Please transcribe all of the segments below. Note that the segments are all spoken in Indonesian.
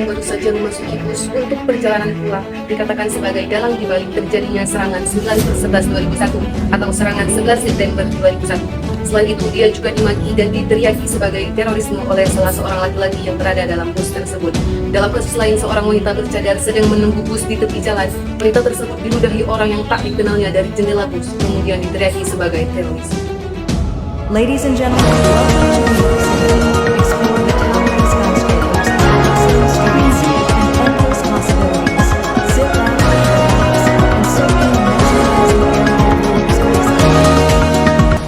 yang baru saja memasuki bus untuk perjalanan pulang dikatakan sebagai dalang dibalik terjadinya serangan 9/11/2001 atau serangan 11 September 2001. Selain itu, dia juga dimaki dan diteriaki sebagai terorisme oleh salah seorang laki-laki yang berada dalam bus tersebut. Dalam kasus lain, seorang wanita bercadar sedang menunggu bus di tepi jalan. Wanita tersebut diludahi orang yang tak dikenalnya dari jendela bus, kemudian diteriaki sebagai teroris. Ladies and gentlemen, welcome to explore the towering skyscrapers, bustling streets, and endless possibilities. Sit back, relax, and soak in the mesmerizing air of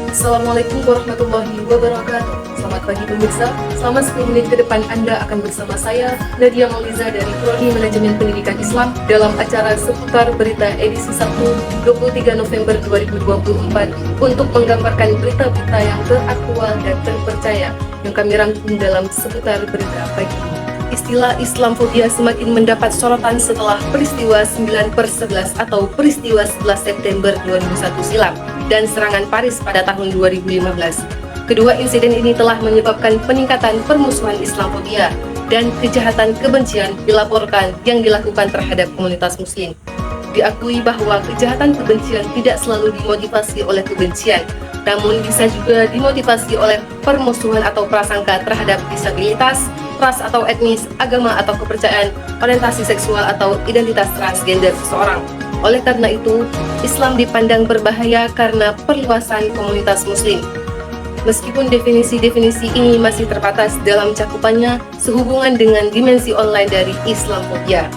Assalamualaikum warahmatullahi wabarakatuh. Selamat pagi pemirsa, selama 10 menit ke depan Anda akan bersama saya, Nadia Mauliza dari Prodi Manajemen Pendidikan Islam dalam acara seputar berita edisi Sabtu 23 November 2024 untuk menggambarkan berita-berita yang teraktual dan terpercaya yang kami rangkum dalam seputar berita pagi ini. Istilah Islamfobia semakin mendapat sorotan setelah peristiwa 9/11 atau peristiwa 11 September 2001 silam dan serangan Paris pada tahun 2015. Kedua insiden ini telah menyebabkan peningkatan permusuhan Islamfobia dan kejahatan kebencian dilaporkan yang dilakukan terhadap komunitas muslim. Diakui bahwa kejahatan kebencian tidak selalu dimotivasi oleh kebencian, namun bisa juga dimotivasi oleh permusuhan atau prasangka terhadap disabilitas, ras atau etnis, agama atau kepercayaan, orientasi seksual atau identitas transgender seseorang. Oleh karena itu, Islam dipandang berbahaya karena perluasan komunitas muslim. Meskipun definisi-definisi ini masih terbatas dalam cakupannya sehubungan dengan dimensi online dari Islamfobia.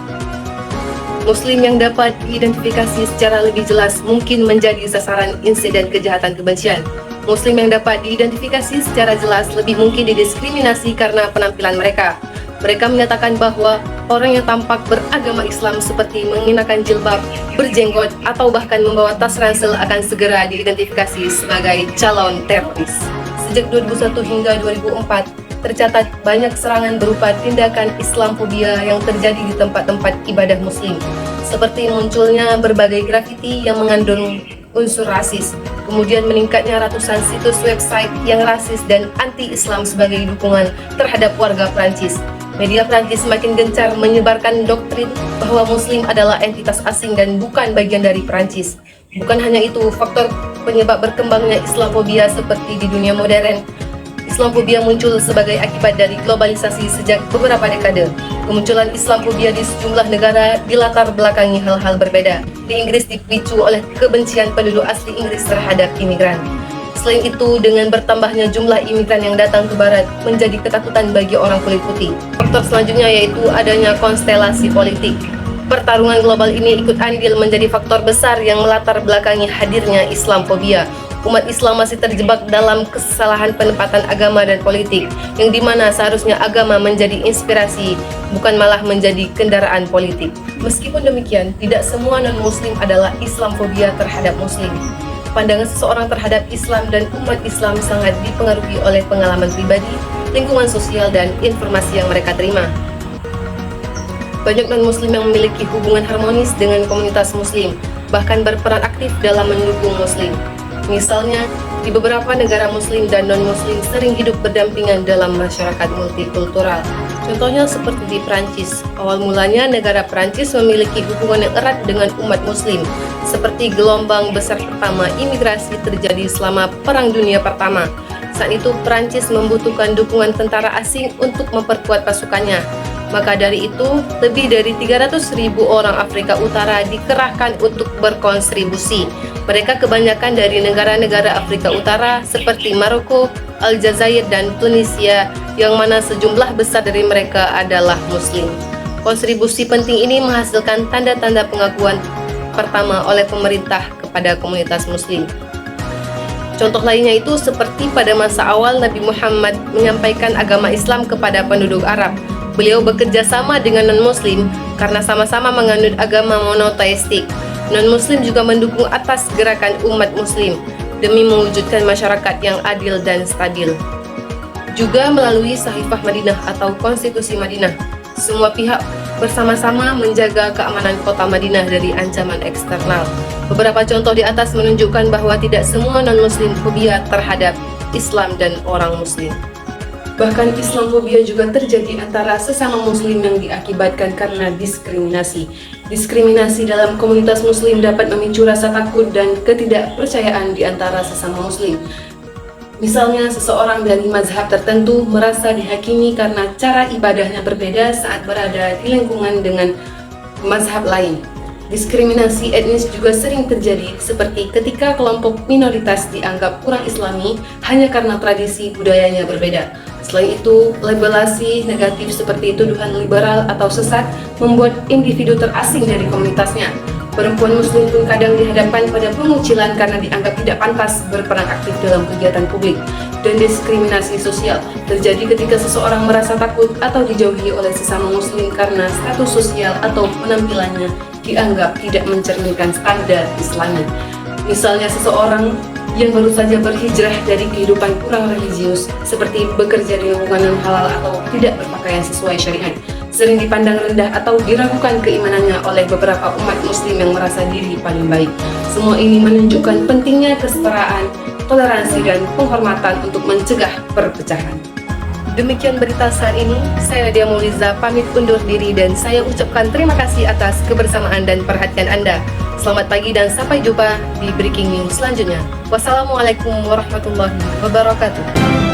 Muslim yang dapat diidentifikasi secara lebih jelas mungkin menjadi sasaran insiden kejahatan kebencian. Muslim yang dapat diidentifikasi secara jelas lebih mungkin didiskriminasi karena penampilan mereka. Mereka menyatakan bahwa orang yang tampak beragama Islam seperti mengenakan jilbab, berjenggot, atau bahkan membawa tas ransel akan segera diidentifikasi sebagai calon teroris. Sejak 2001 hingga 2004, tercatat banyak serangan berupa tindakan Islamfobia yang terjadi di tempat-tempat ibadah Muslim, seperti munculnya berbagai grafiti yang mengandung unsur rasis, kemudian meningkatnya ratusan situs website yang rasis dan anti-Islam sebagai dukungan terhadap warga Prancis. Media Prancis semakin gencar menyebarkan doktrin bahwa Muslim adalah entitas asing dan bukan bagian dari Prancis. Bukan hanya itu, faktor penyebab berkembangnya Islamfobia seperti di dunia modern. Islamfobia muncul sebagai akibat dari globalisasi sejak beberapa dekade. Kemunculan Islamfobia di sejumlah negara dilatar belakangi hal-hal berbeda. Di Inggris dipicu oleh kebencian penduduk asli Inggris terhadap imigran. Selain itu, dengan bertambahnya jumlah imigran yang datang ke barat menjadi ketakutan bagi orang kulit putih. Faktor selanjutnya yaitu adanya konstelasi politik. Pertarungan global ini ikut andil menjadi faktor besar yang melatar belakangi hadirnya Islamfobia. Umat Islam masih terjebak dalam kesalahan penempatan agama dan politik, yang dimana seharusnya agama menjadi inspirasi, bukan malah menjadi kendaraan politik. Meskipun demikian, tidak semua non-muslim adalah Islamfobia terhadap muslim. Pandangan seseorang terhadap Islam dan umat Islam sangat dipengaruhi oleh pengalaman pribadi, lingkungan sosial, dan informasi yang mereka terima. Banyak non-muslim yang memiliki hubungan harmonis dengan komunitas muslim, bahkan berperan aktif dalam mendukung muslim. Misalnya, di beberapa negara muslim dan non-muslim sering hidup berdampingan dalam masyarakat multikultural. Contohnya seperti di Prancis. Awal mulanya negara Prancis memiliki hubungan yang erat dengan umat muslim. Seperti gelombang besar pertama imigrasi terjadi selama Perang Dunia Pertama. Saat itu Prancis membutuhkan dukungan tentara asing untuk memperkuat pasukannya. Maka dari itu, lebih dari 300.000 orang Afrika Utara dikerahkan untuk berkontribusi. Mereka kebanyakan dari negara-negara Afrika Utara seperti Maroko, Aljazair, dan Tunisia, yang mana sejumlah besar dari mereka adalah Muslim. Kontribusi penting ini menghasilkan tanda-tanda pengakuan pertama oleh pemerintah kepada komunitas Muslim. Contoh lainnya itu seperti pada masa awal Nabi Muhammad menyampaikan agama Islam kepada penduduk Arab. Beliau bekerja sama dengan non-muslim karena sama-sama menganut agama monoteistik. Non-muslim juga mendukung atas gerakan umat muslim demi mewujudkan masyarakat yang adil dan stabil. Juga melalui Sahifah Madinah atau Konstitusi Madinah, semua pihak bersama-sama menjaga keamanan kota Madinah dari ancaman eksternal. Beberapa contoh di atas menunjukkan bahwa tidak semua non-muslim fobia terhadap Islam dan orang muslim. Bahkan Islamofobia juga terjadi antara sesama muslim yang diakibatkan karena diskriminasi. Diskriminasi dalam komunitas muslim dapat memicu rasa takut dan ketidakpercayaan di antara sesama muslim. Misalnya, seseorang dari mazhab tertentu merasa dihakimi karena cara ibadahnya berbeda saat berada di lingkungan dengan mazhab lain. Diskriminasi etnis juga sering terjadi, seperti ketika kelompok minoritas dianggap kurang islami hanya karena tradisi budayanya berbeda. Selain itu, labelasi negatif seperti tuduhan liberal atau sesat membuat individu terasing dari komunitasnya. Perempuan muslim pun kadang dihadapkan pada pengucilan karena dianggap tidak pantas berperan aktif dalam kegiatan publik. Dan diskriminasi sosial terjadi ketika seseorang merasa takut atau dijauhi oleh sesama muslim karena status sosial atau penampilannya dianggap tidak mencerminkan standar Islami. Misalnya seseorang yang baru saja berhijrah dari kehidupan kurang religius, seperti bekerja di lingkungan halal atau tidak berpakaian sesuai syariat, sering dipandang rendah atau diragukan keimanannya oleh beberapa umat muslim yang merasa diri paling baik. Semua ini menunjukkan pentingnya kesetaraan, toleransi, dan penghormatan untuk mencegah perpecahan. Demikian berita saat ini, saya Nadia Mauliza pamit undur diri dan saya ucapkan terima kasih atas kebersamaan dan perhatian Anda. Selamat pagi dan sampai jumpa di Breaking News selanjutnya. Wassalamualaikum warahmatullahi wabarakatuh.